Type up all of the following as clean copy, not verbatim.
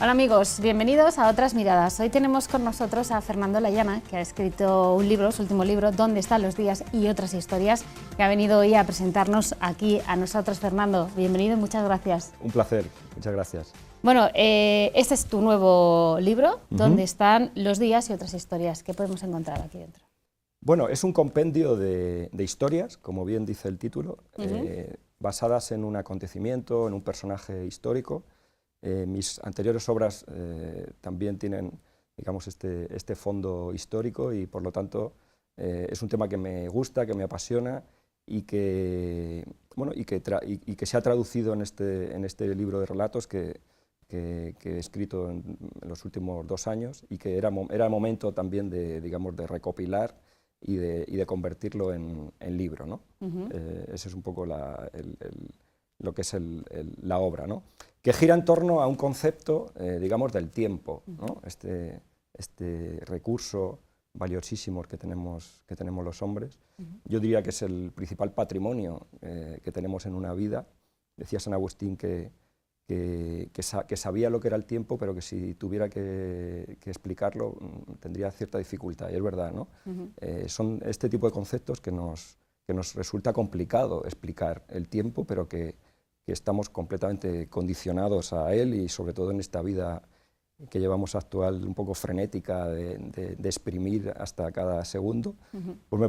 Hola amigos, bienvenidos a Otras Miradas. Hoy tenemos con nosotros a Fernando Layana, que ha escrito un libro, su último libro, ¿Dónde están los días y otras historias?, que ha venido hoy a presentarnos aquí a nosotros. Fernando, bienvenido y muchas gracias. Un placer, muchas gracias. Bueno, este es tu nuevo libro, ¿Dónde están los días y otras historias? ¿Qué podemos encontrar aquí dentro? Bueno, es un compendio de historias, como bien dice el título, basadas en un acontecimiento, en un personaje histórico. Mis anteriores obras también tienen, digamos, este fondo histórico y, por lo tanto, es un tema que me gusta, que me apasiona y que, bueno, y que se ha traducido en este libro de relatos que he escrito en los últimos 2 años y que era momento también de, digamos, de recopilar y de convertirlo en libro, ¿no? Ese es un poco lo que es la obra, ¿no? Que gira en torno a un concepto, digamos, del tiempo, ¿no? Este recurso valiosísimo que tenemos los hombres. Yo diría que es el principal patrimonio que tenemos en una vida. Decía San Agustín que sabía lo que era el tiempo, pero que si tuviera que explicarlo tendría cierta dificultad, y es verdad, ¿no? Son este tipo de conceptos que nos resulta complicado explicar el tiempo, pero que estamos completamente condicionados a él, y sobre todo en esta vida que llevamos actual, un poco frenética, de exprimir hasta cada segundo. Pues me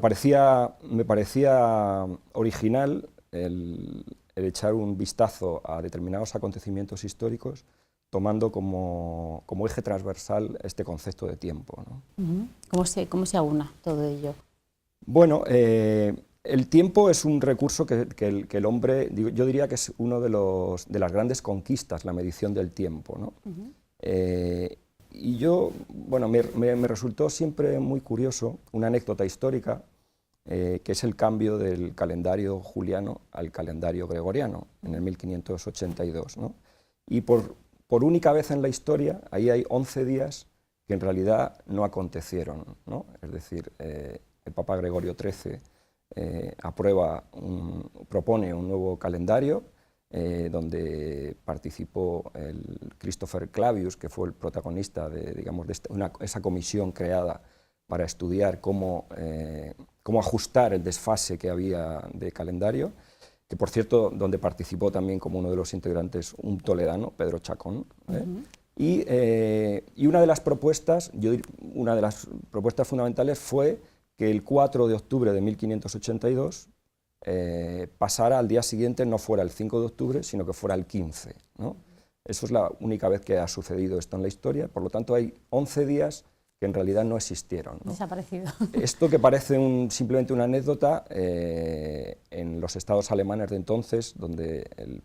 parecía original el echar un vistazo a determinados acontecimientos históricos, tomando como eje transversal este concepto de tiempo, ¿no? ¿Cómo se aúna todo ello? Bueno, el tiempo es un recurso que el hombre, yo diría que es uno de las grandes conquistas, la medición del tiempo, ¿no? Y yo, bueno, me resultó siempre muy curioso una anécdota histórica, que es el cambio del calendario juliano al calendario gregoriano, en el 1582, ¿no? Y por única vez en la historia, ahí hay 11 días que en realidad no acontecieron, ¿no? Es decir, el Papa Gregorio XIII propone un nuevo calendario, donde participó el Christopher Clavius, que fue el protagonista de esa comisión creada para estudiar cómo ajustar el desfase que había de calendario, que, por cierto, donde participó también como uno de los integrantes un toledano, Pedro Chacón. Y una de las propuestas fundamentales fue que el 4 de octubre de 1582 pasara al día siguiente, no fuera el 5 de octubre, sino que fuera el 15, ¿no? Eso es la única vez que ha sucedido esto en la historia. Por lo tanto, hay 11 días que en realidad no existieron, ¿no? Desaparecido. Esto, que parece simplemente una anécdota, en los estados alemanes de entonces, donde el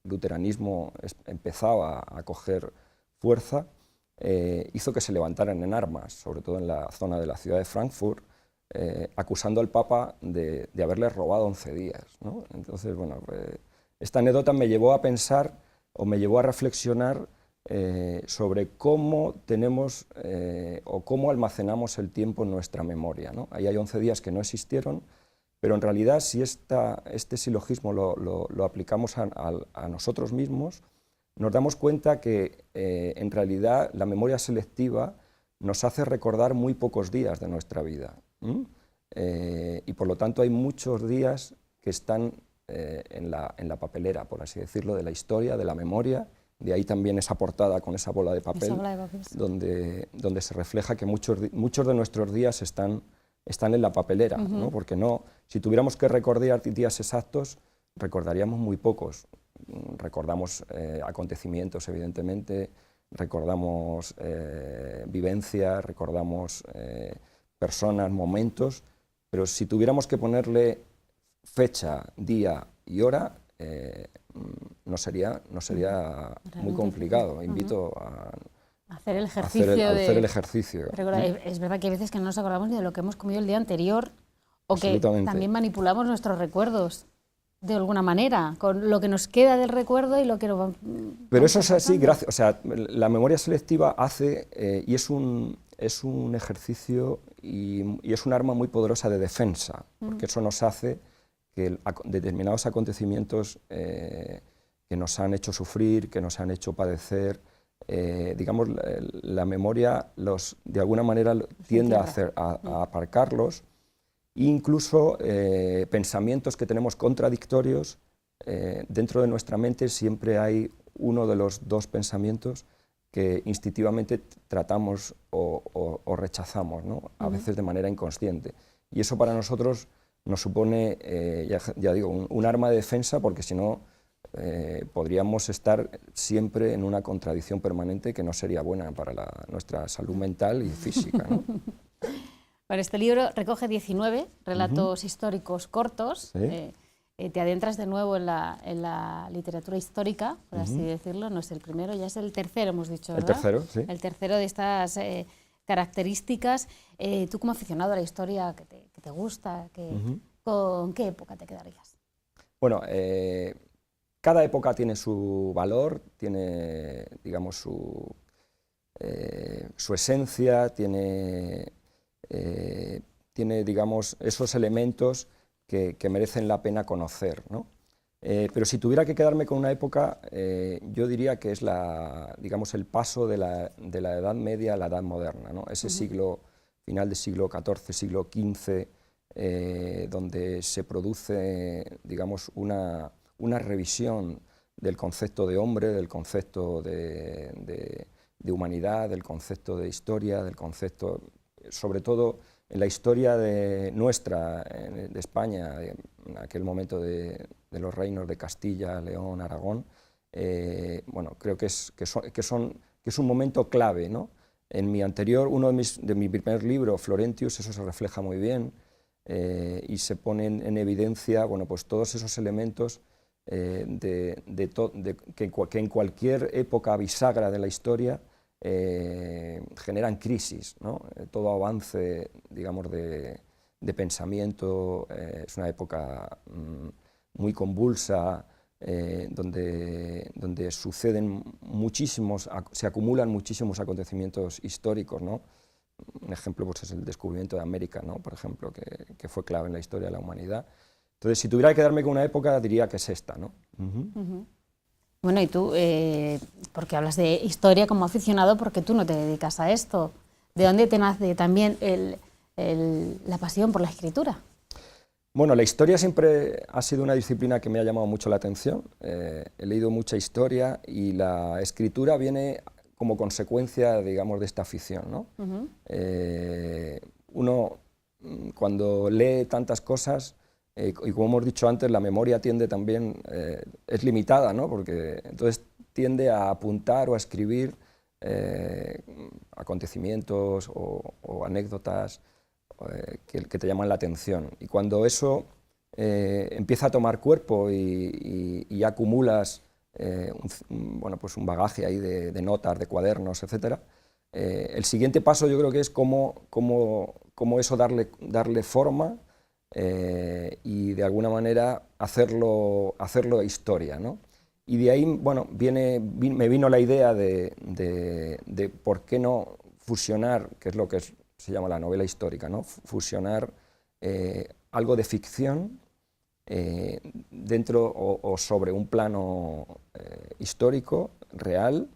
luteranismo empezaba a coger fuerza, hizo que se levantaran en armas, sobre todo en la zona de la ciudad de Frankfurt, acusando al Papa de haberle robado 11 días, ¿no? Entonces, bueno, esta anécdota me llevó a pensar, o me llevó a reflexionar sobre cómo tenemos o cómo almacenamos el tiempo en nuestra memoria, ¿no? Ahí hay 11 días que no existieron, pero en realidad, si este silogismo lo aplicamos a nosotros mismos, nos damos cuenta que en realidad la memoria selectiva nos hace recordar muy pocos días de nuestra vida. Y por lo tanto hay muchos días que están en la papelera, por así decirlo, de la historia, de la memoria. De ahí también esa portada con esa bola de papel, sí, donde se refleja que muchos de nuestros días están en la papelera, ¿no? Porque si tuviéramos que recordar días exactos, recordaríamos muy pocos. Recordamos acontecimientos, evidentemente, recordamos vivencias, recordamos personas, momentos, pero si tuviéramos que ponerle fecha, día y hora, no sería muy complicado. Invito a hacer el ejercicio. El ejercicio. Pero es verdad que hay veces que no nos acordamos ni de lo que hemos comido el día anterior, o que también manipulamos nuestros recuerdos de alguna manera, con lo que nos queda del recuerdo y lo que nos va. Pero eso es así, o sea, la memoria selectiva hace, y es un ejercicio y es un arma muy poderosa de defensa, porque eso nos hace que determinados acontecimientos que nos han hecho sufrir, que nos han hecho padecer, digamos, la memoria de alguna manera tiende a aparcarlos, e incluso pensamientos que tenemos contradictorios, dentro de nuestra mente siempre hay uno de los dos pensamientos que instintivamente tratamos o rechazamos, ¿no? A veces de manera inconsciente. Y eso para nosotros nos supone, ya digo, un arma de defensa, porque si no podríamos estar siempre en una contradicción permanente que no sería buena para nuestra salud mental y física, ¿no? Bueno, este libro recoge 19 relatos históricos cortos. ¿Sí? Te adentras de nuevo en la literatura histórica, por así decirlo. No es el primero, ya es el tercero, hemos dicho, ¿verdad? El tercero, sí. El tercero de estas características. Tú, como aficionado a la historia que te gusta, ¿con qué época te quedarías? Bueno, cada época tiene su valor, tiene, digamos, su esencia, tiene, digamos, esos elementos que merecen la pena conocer, ¿no? Pero si tuviera que quedarme con una época, yo diría que es digamos, el paso de la Edad Media a la Edad Moderna, ¿no? Ese siglo, final del siglo XIV, siglo XV, donde se produce, digamos, una revisión del concepto de hombre, del concepto de humanidad, del concepto de historia, del concepto, sobre todo en la historia nuestra, de España, en aquel momento de los reinos de Castilla, León, Aragón, bueno, creo que es un momento clave, ¿no? En mi anterior, uno de mi primer libro, Florentius, eso se refleja muy bien, y se ponen en evidencia, bueno, pues todos esos elementos que en cualquier época bisagra de la historia generan crisis, ¿no? Todo avance, digamos, de pensamiento, es una época muy convulsa, donde suceden se acumulan muchísimos acontecimientos históricos, ¿no? Un ejemplo, pues, es el descubrimiento de América, ¿no? Por ejemplo, que fue clave en la historia de la humanidad. Entonces, si tuviera que quedarme con una época, diría que es esta, ¿no? Bueno, y tú, porque hablas de historia como aficionado, porque tú no te dedicas a esto. ¿De dónde te nace también la pasión por la escritura? Bueno, la historia siempre ha sido una disciplina que me ha llamado mucho la atención. He leído mucha historia y la escritura viene como consecuencia, digamos, de esta afición, ¿no? Uno, cuando lee tantas cosas, y como hemos dicho antes, la memoria tiende también, es limitada, ¿no? Porque entonces tiende a apuntar o a escribir acontecimientos o anécdotas que te llaman la atención. Y cuando eso empieza a tomar cuerpo y acumulas bueno, pues un bagaje ahí de notas, de cuadernos, etc., el siguiente paso yo creo que es cómo eso darle forma, y de alguna manera hacerlo historia, ¿no? Y de ahí, bueno, me vino la idea de por qué no fusionar, que es lo que se llama la novela histórica, ¿no? Fusionar algo de ficción dentro o sobre un plano histórico, real,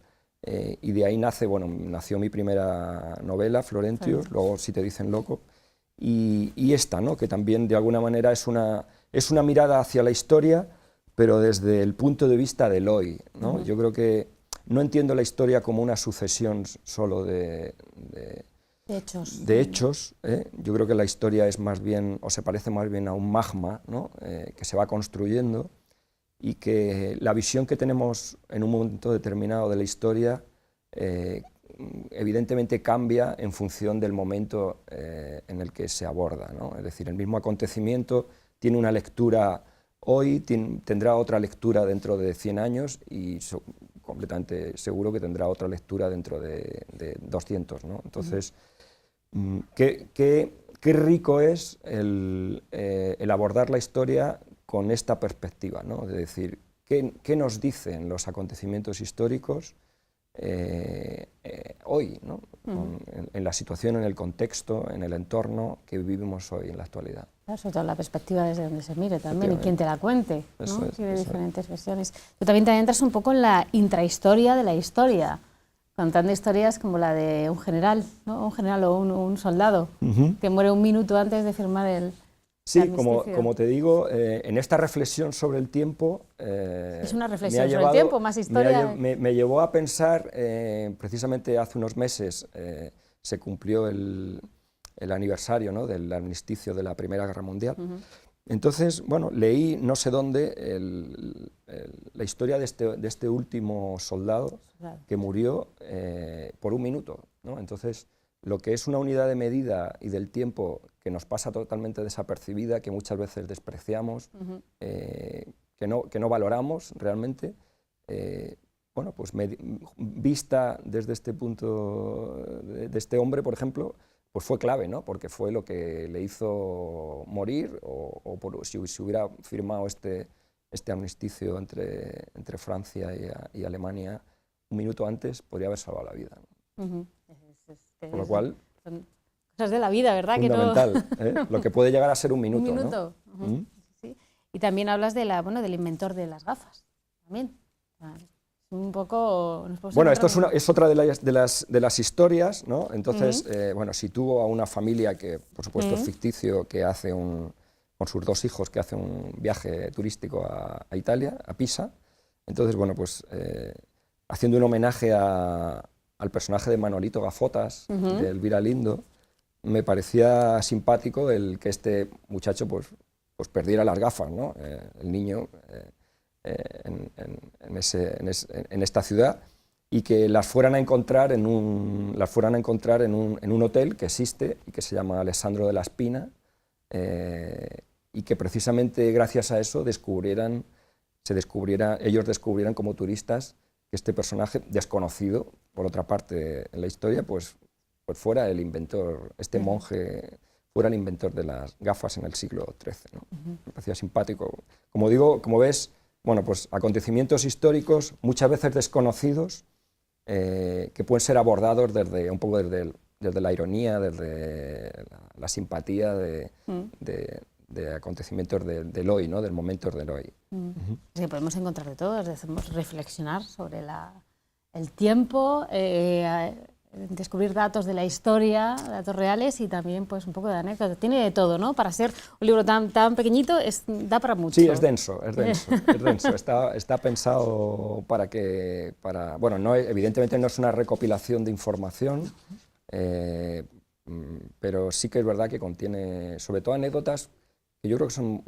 y de ahí nació mi primera novela, Florentius, luego Si te dicen loco, y esta, ¿no? Que también de alguna manera es una mirada hacia la historia, pero desde el punto de vista del hoy, ¿no? Yo creo que no entiendo la historia como una sucesión solo de hechos, ¿eh? Yo creo que la historia es más bien, o se parece más bien a un magma, ¿no? Que se va construyendo, y que la visión que tenemos en un momento determinado de la historia evidentemente cambia en función del momento en el que se aborda, ¿no? Es decir, el mismo acontecimiento tiene una lectura hoy, tendrá otra lectura dentro de 100 años y completamente seguro que tendrá otra lectura dentro de 200, ¿no? Entonces, qué rico es el abordar la historia con esta perspectiva, ¿no? De decir, ¿qué nos dicen los acontecimientos históricos hoy, ¿no? En la situación, en el contexto, en el entorno que vivimos hoy en la actualidad? Sobre todo la perspectiva desde donde se mire también y quien te la cuente, ¿no? Tiene diferentes versiones. Tú también te adentras un poco en la intrahistoria de la historia. contando historias como la de un general, ¿no? Un general o un soldado, que muere un minuto antes de firmar el Sí, como te digo, en esta reflexión sobre el tiempo... es una reflexión sobre el tiempo, más historia... Me llevó a pensar, precisamente hace unos meses se cumplió el aniversario, ¿no?, del armisticio de la Primera Guerra Mundial. Entonces, bueno, leí no sé dónde la historia de este último soldado que murió por un minuto, ¿no? Entonces, lo que es una unidad de medida y del tiempo que nos pasa totalmente desapercibida, que muchas veces despreciamos, que no valoramos realmente, bueno, pues vista desde este punto de este hombre, por ejemplo, pues fue clave, ¿no? Porque fue lo que le hizo morir, si se hubiera firmado este armisticio entre Francia y Alemania un minuto antes, podría haber salvado la vida, ¿no? Por lo cual... Son cosas de la vida, ¿verdad? Fundamental, que no... Lo que puede llegar a ser un minuto. Un minuto, ¿no? Sí. Y también hablas de del inventor de las gafas, también. Un poco... Bueno, esto es otra de las historias, ¿no? Entonces, bueno, situó a una familia que, por supuesto, es ficticio, que hace con sus dos hijos, que hace un viaje turístico a Italia, a Pisa. Entonces, bueno, pues haciendo un homenaje al personaje de Manolito Gafotas, de Elvira Lindo, me parecía simpático el que este muchacho pues perdiera las gafas, ¿no? El niño en esta ciudad, y que las fueran a encontrar en un hotel que existe y que se llama Alessandro de la Spina, y que precisamente gracias a eso ellos descubrieran como turistas que este personaje desconocido, por otra parte en la historia, pues fuera el inventor, este monje fuera el inventor de las gafas en el siglo XIII, ¿no? Me parecía simpático. Como digo, como ves, bueno, pues acontecimientos históricos muchas veces desconocidos, que pueden ser abordados un poco desde la ironía, desde la simpatía de acontecimientos del hoy, ¿no?, del momento del hoy. Sí, podemos encontrar de todo, hacemos reflexionar sobre el tiempo, descubrir datos de la historia, datos reales, y también pues un poco de anécdota. Tiene de todo, ¿no? Para ser un libro tan pequeñito, da para mucho. Sí, es denso. Está pensado bueno, no, evidentemente no es una recopilación de información, pero sí que es verdad que contiene, sobre todo, anécdotas que yo creo que son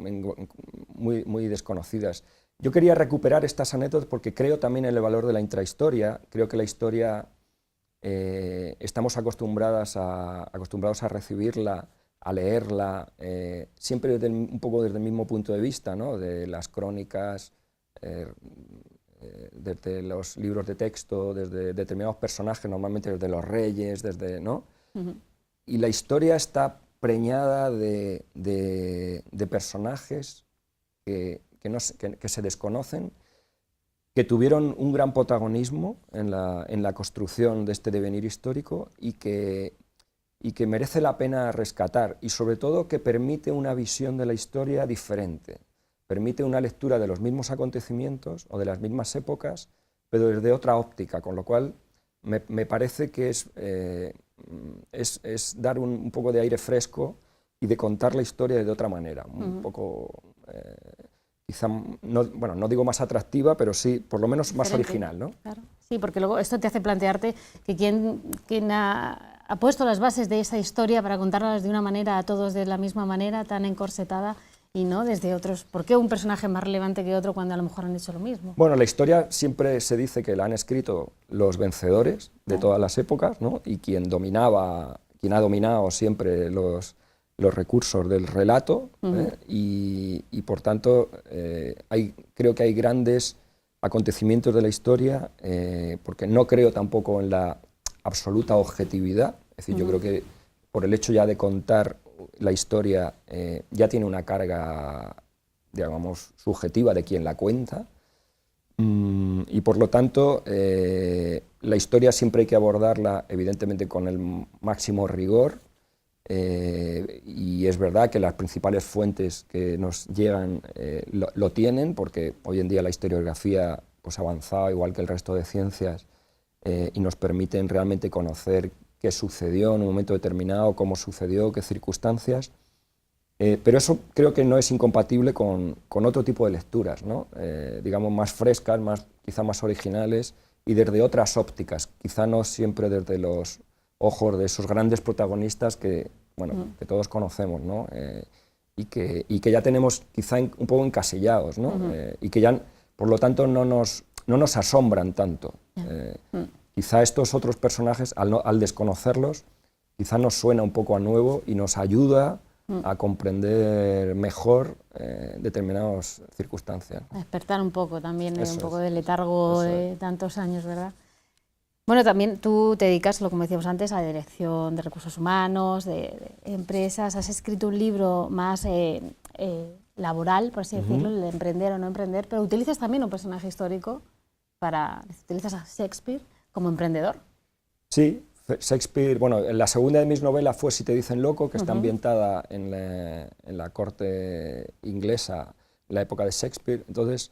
muy desconocidas. Yo quería recuperar estas anécdotas porque creo también en el valor de la intrahistoria. Creo que la historia estamos acostumbrados a recibirla, a leerla, siempre un poco desde el mismo punto de vista, ¿no?, de las crónicas, desde los libros de texto, desde determinados personajes, normalmente desde los reyes, ¿no? Y la historia está preñada de personajes que se desconocen, que tuvieron un gran protagonismo en la construcción de este devenir histórico, y que merece la pena rescatar, y sobre todo que permite una visión de la historia diferente, permite una lectura de los mismos acontecimientos o de las mismas épocas, pero desde otra óptica, con lo cual me parece que es dar un poco de aire fresco y de contar la historia de otra manera, un poco... quizá, no digo más atractiva, pero sí, por lo menos más original, ¿no? Claro. Sí, porque luego esto te hace plantearte que quien ha puesto las bases de esa historia para contarlas de una manera, a todos de la misma manera, tan encorsetada, y no desde otros. ¿Por qué un personaje más relevante que otro cuando a lo mejor han hecho lo mismo? Bueno, la historia siempre se dice que la han escrito los vencedores de todas las épocas, ¿no? Y quien ha dominado siempre los recursos del relato, y por tanto creo que hay grandes acontecimientos de la historia, porque no creo tampoco en la absoluta objetividad. Es decir, yo creo que por el hecho ya de contar la historia ya tiene una carga, digamos, subjetiva de quien la cuenta, y por lo tanto la historia siempre hay que abordarla evidentemente con el máximo rigor. Y es verdad que las principales fuentes que nos llegan lo tienen, porque hoy en día la historiografía pues, ha avanzado, igual que el resto de ciencias, y nos permiten realmente conocer qué sucedió en un momento determinado, cómo sucedió, qué circunstancias. Pero eso creo que no es incompatible con otro tipo de lecturas, ¿no? Digamos más frescas, quizá más originales y desde otras ópticas, quizá no siempre desde los ojos de esos grandes protagonistas que, bueno, que todos conocemos, ¿no? Y que ya tenemos quizá un poco encasillados, ¿no? Y que ya, por lo tanto, no nos asombran tanto. Quizá estos otros personajes, al desconocerlos, quizá nos suena un poco a nuevo y nos ayuda a comprender mejor determinadas circunstancias. A despertar un poco también, un poco de Eso letargo de tantos años, ¿verdad? Bueno, también tú te dedicas, lo como decíamos antes, a la dirección de recursos humanos, de empresas. Has escrito un libro más laboral, por así decirlo, el de emprender o no emprender, pero utilizas también un personaje histórico utilizas a Shakespeare como emprendedor. Sí, Shakespeare, bueno, la segunda de mis novelas fue Si te dicen loco, que está ambientada en la corte inglesa, en la época de Shakespeare. Entonces,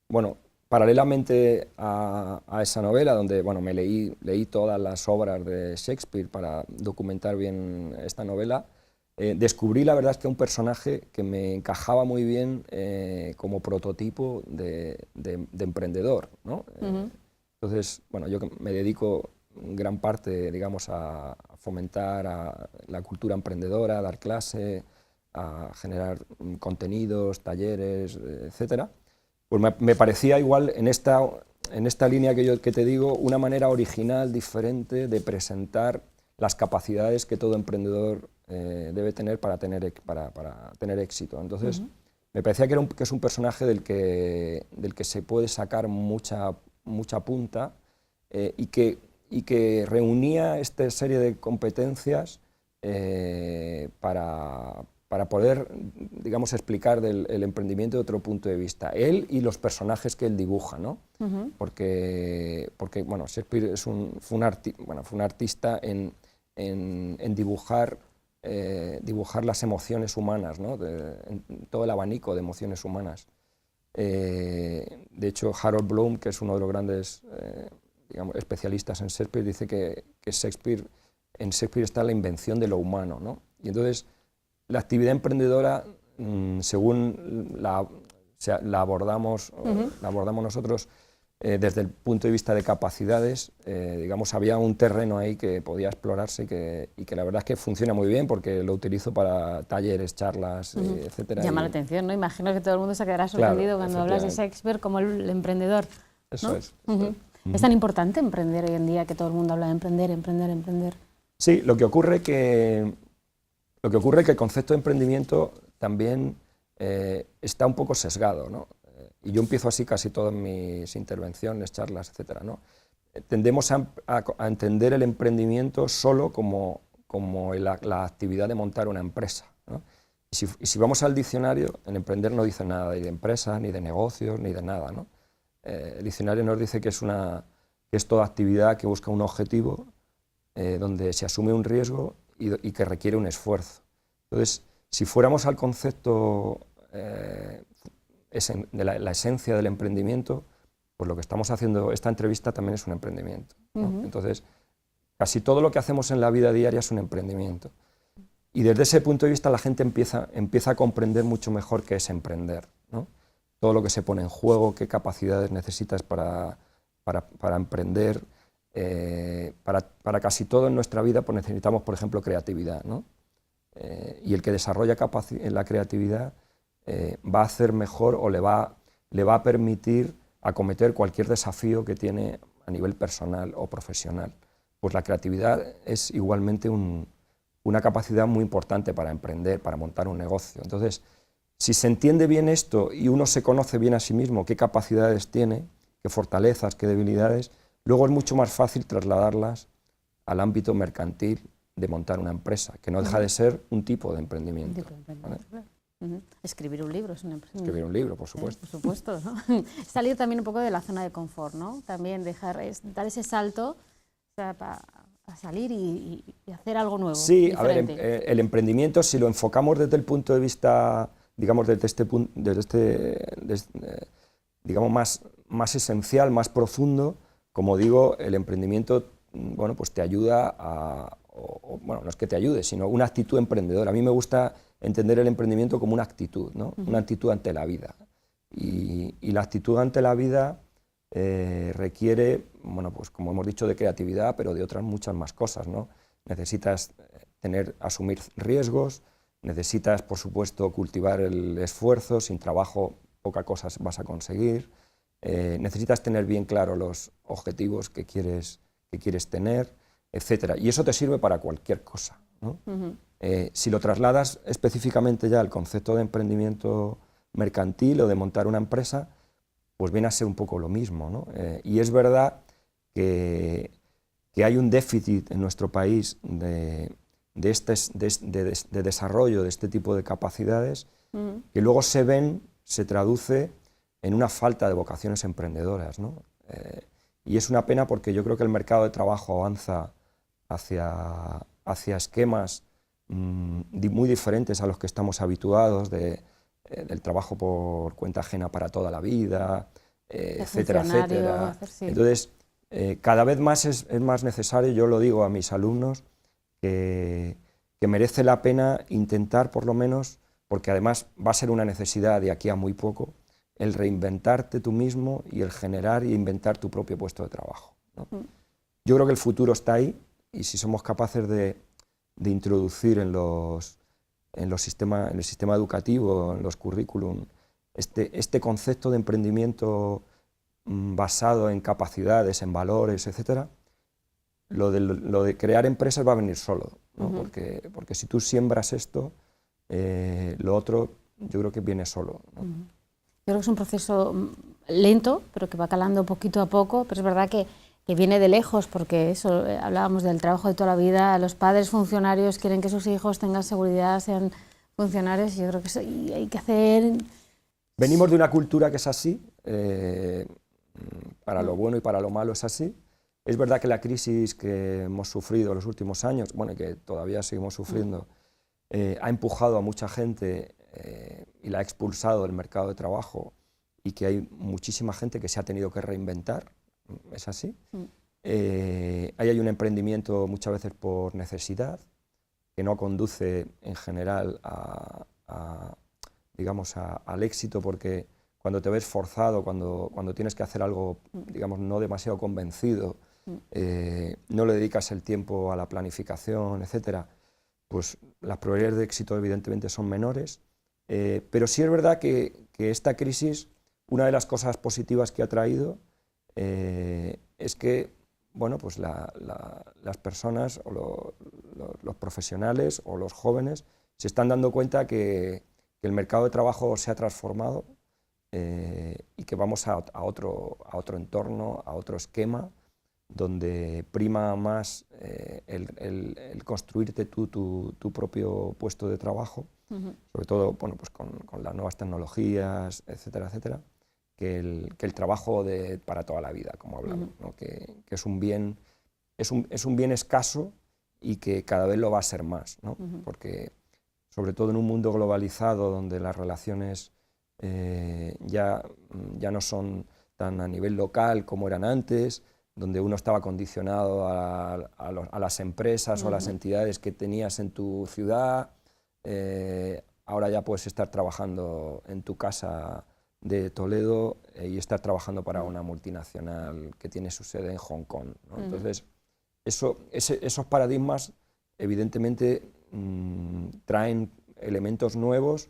bueno, paralelamente a esa novela, donde bueno, me leí todas las obras de Shakespeare para documentar bien esta novela, descubrí la verdad es que un personaje que me encajaba muy bien como prototipo de emprendedor, ¿no? Entonces, bueno, yo me dedico gran parte, digamos, a fomentar la cultura emprendedora, a dar clase, a generar contenidos, talleres, etcétera. Pues me parecía igual en esta línea que te digo, una manera original, diferente de presentar las capacidades que todo emprendedor debe tener para tener éxito. Entonces, me parecía que es un personaje del que se puede sacar mucha punta y que reunía esta serie de competencias para poder, digamos, explicar el emprendimiento de otro punto de vista. Él y los personajes que él dibuja, ¿no? Porque bueno, Shakespeare fue un artista en dibujar las emociones humanas, ¿no? En todo el abanico de emociones humanas. De hecho, Harold Bloom, que es uno de los grandes digamos, especialistas en Shakespeare, dice que en Shakespeare está la invención de lo humano, ¿no? Y entonces, la actividad emprendedora, según la abordamos nosotros desde el punto de vista de capacidades, digamos, había un terreno ahí que podía explorarse y que la verdad es que funciona muy bien porque lo utilizo para talleres, charlas, etcétera. Llama la atención, ¿no? Imagino que todo el mundo se quedará sorprendido cuando hablas de Shakespeare como el emprendedor, ¿no? Eso es. ¿Es tan importante emprender hoy en día que todo el mundo habla de emprender? Sí, lo que ocurre es que el concepto de emprendimiento también está un poco sesgado, ¿no? Y yo empiezo así casi todas mis intervenciones, charlas, etcétera, ¿no? Tendemos a entender el emprendimiento solo como la actividad de montar una empresa, ¿no? Y si vamos al diccionario, el emprender no dice nada ni de empresas, ni de negocios, ni de nada, ¿no? El diccionario nos dice que es toda actividad que busca un objetivo, donde se asume un riesgo y que requiere un esfuerzo. Entonces, si fuéramos al concepto de la esencia del emprendimiento, pues lo que estamos haciendo, esta entrevista también es un emprendimiento, ¿no? Entonces, casi todo lo que hacemos en la vida diaria es un emprendimiento. Y desde ese punto de vista la gente empieza a comprender mucho mejor qué es emprender, ¿no? Todo lo que se pone en juego, qué capacidades necesitas para emprender. Para casi todo en nuestra vida pues necesitamos, por ejemplo, creatividad, ¿no? Y el que desarrolla la creatividad va a hacer mejor o le va a permitir acometer cualquier desafío que tiene a nivel personal o profesional. Pues la creatividad es igualmente una capacidad muy importante para emprender, para montar un negocio. Entonces, si se entiende bien esto y uno se conoce bien a sí mismo, qué capacidades tiene, qué fortalezas, qué debilidades, luego es mucho más fácil trasladarlas al ámbito mercantil de montar una empresa, que no deja de ser un tipo de emprendimiento. ¿Vale? Escribir un libro es un emprendimiento. Escribir un libro, por supuesto. Por supuesto, ¿no? Salir también un poco de la zona de confort, ¿no? También dar ese salto, o sea, a salir y hacer algo nuevo. Sí, diferente. A ver, el emprendimiento, si lo enfocamos desde el punto de vista, digamos, digamos, más esencial, más profundo, como digo, el emprendimiento, bueno, pues te ayuda bueno, no es que te ayude, sino una actitud emprendedora. A mí me gusta entender el emprendimiento como una actitud, ¿no? Una actitud ante la vida. Y la actitud ante la vida requiere, bueno, pues como hemos dicho, de creatividad, pero de otras muchas más cosas, ¿no? Necesitas asumir riesgos, necesitas, por supuesto, cultivar el esfuerzo. Sin trabajo poca cosa vas a conseguir. Necesitas tener bien claro los objetivos que quieres tener, etcétera. Y eso te sirve para cualquier cosa, ¿no? Si lo trasladas específicamente ya al concepto de emprendimiento mercantil o de montar una empresa, pues viene a ser un poco lo mismo, ¿no? Y es verdad que hay un déficit en nuestro país de desarrollo de este tipo de capacidades que luego se traduce en una falta de vocaciones emprendedoras, ¿no? Y es una pena porque yo creo que el mercado de trabajo avanza hacia esquemas muy diferentes a los que estamos habituados, del trabajo por cuenta ajena para toda la vida, etcétera, etcétera. Sí. Entonces, cada vez más es más necesario, yo lo digo a mis alumnos, que merece la pena intentar por lo menos, porque además va a ser una necesidad de aquí a muy poco, el reinventarte tú mismo y el generar y inventar tu propio puesto de trabajo, ¿no? Yo creo que el futuro está ahí, y si somos capaces de introducir en el sistema educativo, en los currículum, este concepto de emprendimiento basado en capacidades, en valores, etcétera, lo de crear empresas va a venir solo, ¿no? Porque si tú siembras esto, lo otro yo creo que viene solo, ¿no? Yo creo que es un proceso lento, pero que va calando poquito a poco, pero es verdad que viene de lejos, porque eso, hablábamos del trabajo de toda la vida, los padres funcionarios quieren que sus hijos tengan seguridad, sean funcionarios, y yo creo que eso hay que hacer... Venimos de una cultura que es así, para lo bueno y para lo malo es así. Es verdad que la crisis que hemos sufrido en los últimos años, bueno, y que todavía seguimos sufriendo, ha empujado a mucha gente y la ha expulsado del mercado de trabajo, y que hay muchísima gente que se ha tenido que reinventar, es así. Ahí hay un emprendimiento muchas veces por necesidad, que no conduce en general digamos, al éxito, porque cuando te ves forzado, cuando tienes que hacer algo, digamos, no demasiado convencido, no le dedicas el tiempo a la planificación, etcétera, pues las probabilidades de éxito evidentemente son menores. Pero sí es verdad que esta crisis, una de las cosas positivas que ha traído es que, bueno, pues las personas o los profesionales o los jóvenes se están dando cuenta que el mercado de trabajo se ha transformado, y que vamos a otro entorno, a otro esquema, donde prima más el construirte tu propio puesto de trabajo, sobre todo, bueno, pues con las nuevas tecnologías, etcétera, etcétera, que el trabajo para toda la vida, como hablamos, ¿no? Que es un bien escaso, y que cada vez lo va a ser más, ¿no? Porque sobre todo en un mundo globalizado, donde las relaciones ya no son tan a nivel local como eran antes, donde uno estaba condicionado a las empresas o a las entidades que tenías en tu ciudad. Ahora ya puedes estar trabajando en tu casa de Toledo y estar trabajando para una multinacional que tiene su sede en Hong Kong, ¿no? Entonces, esos paradigmas evidentemente traen elementos nuevos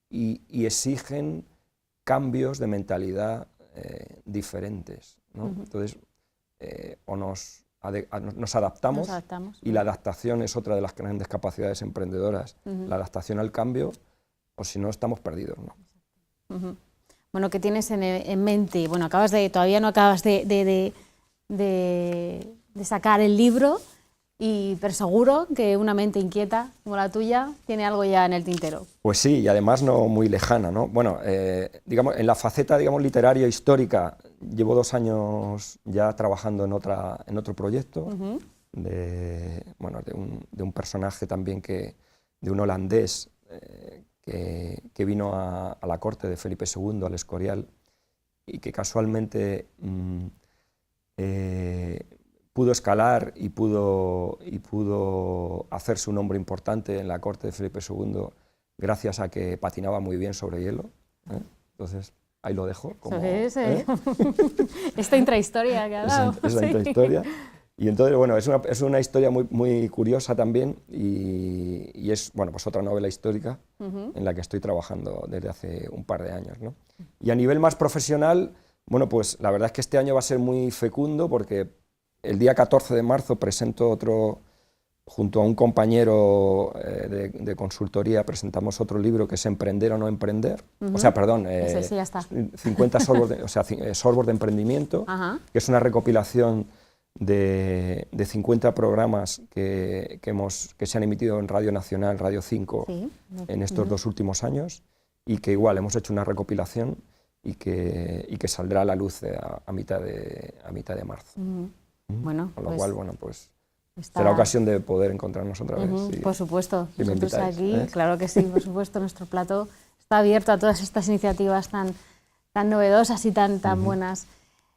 y exigen cambios de mentalidad diferentes, ¿no? Entonces, o nos adaptamos, y la adaptación es otra de las grandes capacidades emprendedoras, la adaptación al cambio, o si no, estamos perdidos, ¿no? Bueno, ¿qué tienes en mente? Bueno, todavía no acabas de sacar el libro, pero seguro que una mente inquieta como la tuya tiene algo ya en el tintero. Pues sí, y además no muy lejana, ¿no? Bueno, digamos, en la faceta, digamos, literaria histórica, llevo 2 años ya trabajando en otro proyecto, de un personaje también de un holandés que vino a la corte de Felipe II, al Escorial, y que casualmente pudo escalar y pudo hacerse un nombre importante en la corte de Felipe II gracias a que patinaba muy bien sobre hielo. Entonces, ahí lo dejo. Como, esta intrahistoria que ha dado. Esa intrahistoria. Y entonces, bueno, es una historia muy, muy curiosa también y es, bueno, pues otra novela histórica en la que estoy trabajando desde hace un par de años, ¿no? Y a nivel más profesional, bueno, pues la verdad es que este año va a ser muy fecundo porque el día 14 de marzo presento otro, junto a un compañero de consultoría, presentamos otro libro que es Emprender o no emprender, o sea, perdón, sí, ya está. 50 sorbos de emprendimiento, que es una recopilación de 50 programas que se han emitido en Radio Nacional, Radio 5, en estos 2 últimos años, y que igual hemos hecho una recopilación y que saldrá a la luz a mitad de marzo. Bueno, con lo cual, bueno, pues será ocasión de poder encontrarnos otra vez. Por supuesto, si nosotros aquí, claro que sí, por supuesto, nuestro plato está abierto a todas estas iniciativas tan novedosas y tan buenas.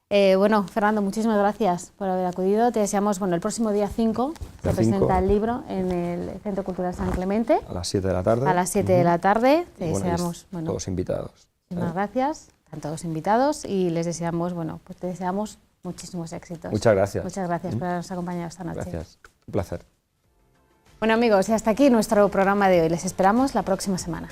Bueno, Fernando, muchísimas gracias por haber acudido. Te deseamos, bueno, el próximo día 5 se presenta el libro en el Centro Cultural San Clemente. A las 7 de la tarde. A las 7 de la tarde. Te deseamos, bueno, todos invitados. Muchísimas gracias, están todos invitados y les deseamos, bueno, pues te deseamos muchísimos éxitos. Muchas gracias. Muchas gracias por habernos acompañado esta noche. Gracias, un placer. Bueno amigos, y hasta aquí nuestro programa de hoy. Les esperamos la próxima semana.